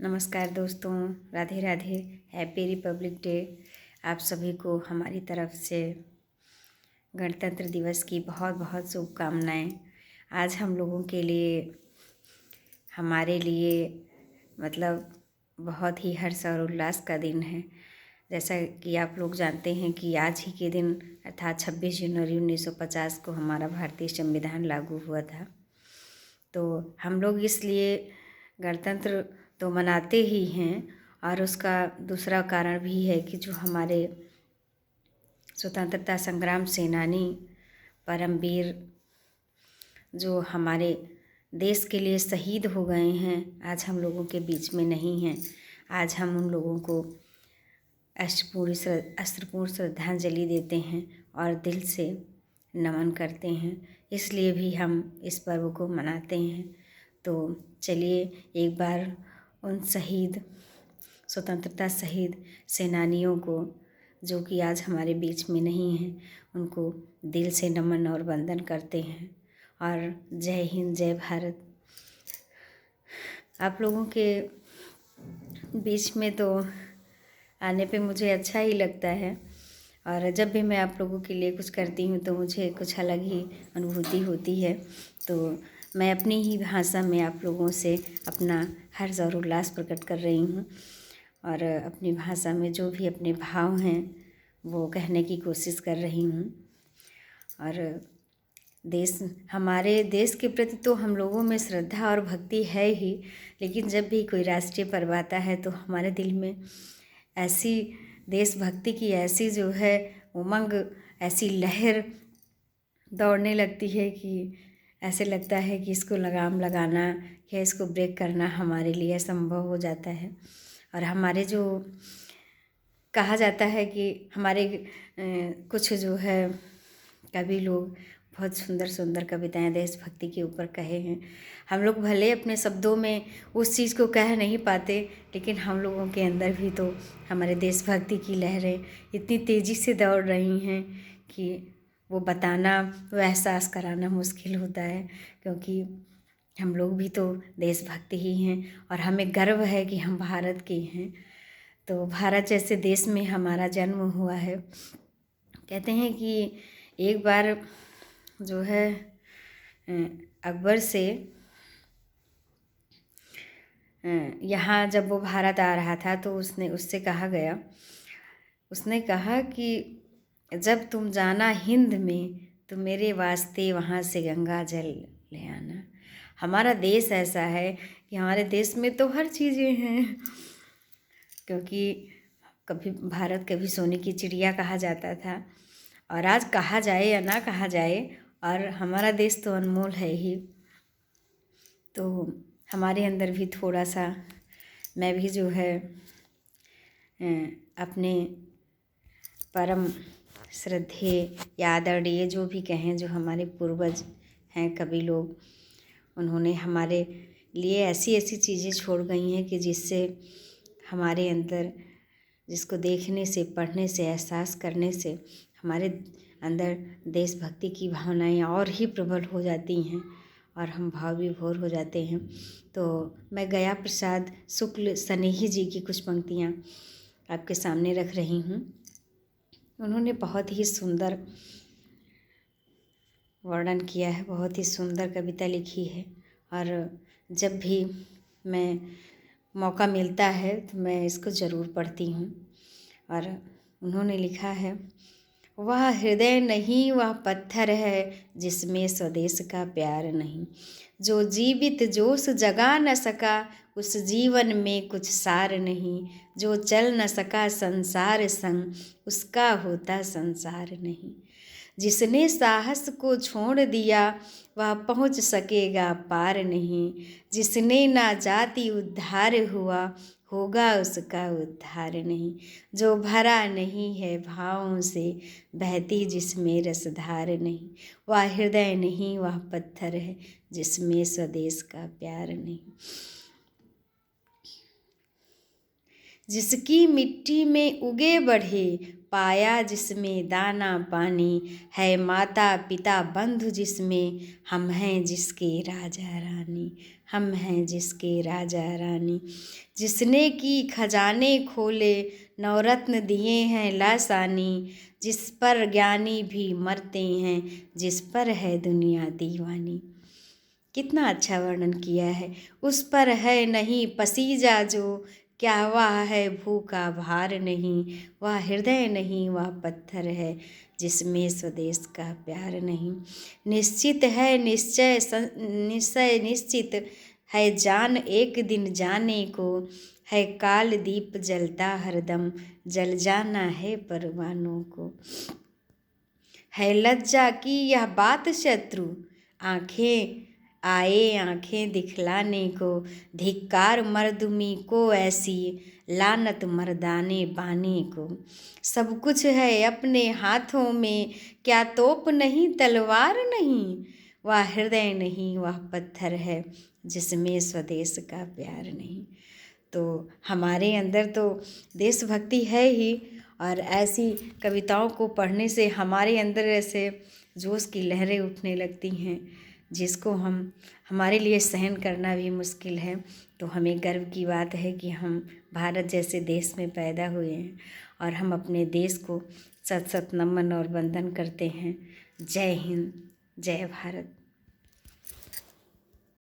नमस्कार दोस्तों, Radhe Radhe. Happy Republic day. आप सभी को हमारी तरफ से गणतंत्र दिवस की बहुत बहुत शुभकामनाएं। आज हम लोगों के लिए, हमारे लिए बहुत ही हर्ष और उल्लास का दिन है। जैसा कि आप लोग जानते हैं कि आज ही के दिन अर्थात 26 जनवरी 1950 को हमारा भारतीय संविधान लागू हुआ था। तो हम लोग इसलिए गणतंत्र तो मनाते ही हैं, और उसका दूसरा कारण भी है कि जो हमारे स्वतंत्रता संग्राम सेनानी परमवीर जो हमारे देश के लिए शहीद हो गए हैं, आज हम लोगों के बीच में नहीं हैं। आज हम उन लोगों को अश्रुपूर्ण श्रद्धांजलि देते हैं और दिल से नमन करते हैं। इसलिए भी हम इस पर्व को मनाते हैं। तो चलिए एक बार उन स्वतंत्रता शहीद सेनानियों को, जो कि आज हमारे बीच में नहीं हैं, उनको दिल से नमन और वंदन करते हैं। और जय हिंद, जय भारत। आप लोगों के बीच में तो आने पे मुझे अच्छा ही लगता है, और जब भी मैं आप लोगों के लिए कुछ करती हूँ तो मुझे कुछ अलग ही अनुभूति होती है। तो मैं अपनी ही भाषा में आप लोगों से अपना हर्ष और उल्लास प्रकट कर रही हूँ, और अपनी भाषा में जो भी अपने भाव हैं वो कहने की कोशिश कर रही हूँ। और हमारे देश के प्रति तो हम लोगों में श्रद्धा और भक्ति है ही, लेकिन जब भी कोई राष्ट्रीय पर्व आता है तो हमारे दिल में ऐसी देशभक्ति की ऐसी जो है उमंग, ऐसी लहर दौड़ने लगती है कि ऐसे लगता है कि इसको लगाम लगाना या इसको ब्रेक करना हमारे लिए असंभव हो जाता है। और हमारे जो कहा जाता है कि हमारे कुछ जो है कवि लोग बहुत सुंदर सुंदर कविताएं देशभक्ति के ऊपर कहे हैं। हम लोग भले अपने शब्दों में उस चीज़ को कह नहीं पाते, लेकिन हम लोगों के अंदर भी तो हमारे देशभक्ति की लहरें इतनी तेज़ी से दौड़ रही हैं कि वो बताना, वो एहसास कराना मुश्किल होता है, क्योंकि हम लोग भी तो देशभक्त ही हैं और हमें गर्व है कि हम भारत के हैं। तो भारत जैसे देश में हमारा जन्म हुआ है। कहते हैं कि एक बार जो है अकबर से यहाँ जब वो भारत आ रहा था तो उससे कहा कि जब तुम जाना हिंद में तो मेरे वास्ते वहाँ से गंगा जल ले आना। हमारा देश ऐसा है कि हमारे देश में तो हर चीज़ें हैं, क्योंकि भारत कभी सोने की चिड़िया कहा जाता था, और आज कहा जाए या ना कहा जाए, और हमारा देश तो अनमोल है ही। तो हमारे अंदर भी थोड़ा सा, मैं भी जो है अपने परम श्रद्धेय या आदरणीय जो भी कहें, जो हमारे पूर्वज हैं कवि लोग, उन्होंने हमारे लिए ऐसी ऐसी चीज़ें छोड़ गई हैं कि जिससे हमारे अंदर, जिसको देखने से, पढ़ने से, एहसास करने से हमारे अंदर देशभक्ति की भावनाएं और ही प्रबल हो जाती हैं और हम भाव विभोर हो जाते हैं। तो मैं गया प्रसाद शुक्ल स्नेही जी की कुछ पंक्तियाँ आपके सामने रख रही हूँ। उन्होंने बहुत ही सुंदर वर्णन किया है, बहुत ही सुंदर कविता लिखी है, और जब भी मैं मौका मिलता है तो मैं इसको ज़रूर पढ़ती हूँ। और उन्होंने लिखा है, वह हृदय नहीं वह पत्थर है जिसमें स्वदेश का प्यार नहीं, जो जीवित जोश जगा न सका उस जीवन में कुछ सार नहीं, जो चल न सका संसार संग उसका होता संसार नहीं, जिसने साहस को छोड़ दिया वह पहुँच सकेगा पार नहीं, जिसने ना जाति उद्धार हुआ होगा उसका उद्धार नहीं, जो भरा नहीं है भावों से बहती जिसमें रसधार नहीं, वह हृदय नहीं वह पत्थर है जिसमें स्वदेश का प्यार नहीं। जिसकी मिट्टी में उगे बढ़े, पाया जिसमें दाना पानी, है माता पिता बंधु जिसमें, हम हैं जिसके राजा रानी, हम हैं जिसके राजा रानी। जिसने की खजाने खोले, नवरत्न दिए हैं लासानी, जिस पर ज्ञानी भी मरते हैं, जिस पर है दुनिया दीवानी। कितना अच्छा वर्णन किया है। उस पर है नहीं पसीजा जो, क्या वह है भूखा भार नहीं, वह हृदय नहीं वह पत्थर है, जिसमें स्वदेश का प्यार नहीं। निश्चित है निश्चय निश्चित है जान एक दिन जाने को, है काल दीप जलता हरदम, जल जाना है परवानों को। है लज्जा की यह बात शत्रु, आंखें दिखलाने को, धिक्कार मर्दुमी को ऐसी, लानत मर्दाने बाने को। सब कुछ है अपने हाथों में, क्या तोप नहीं तलवार नहीं, वह हृदय नहीं वह पत्थर है, जिसमें स्वदेश का प्यार नहीं। तो हमारे अंदर तो देशभक्ति है ही, और ऐसी कविताओं को पढ़ने से हमारे अंदर ऐसे जोश की लहरें उठने लगती हैं, जिसको हमारे लिए सहन करना भी मुश्किल है। तो हमें गर्व की बात है कि हम भारत जैसे देश में पैदा हुए हैं, और हम अपने देश को सत सत नमन और वंदन करते हैं। जय हिंद, जय भारत।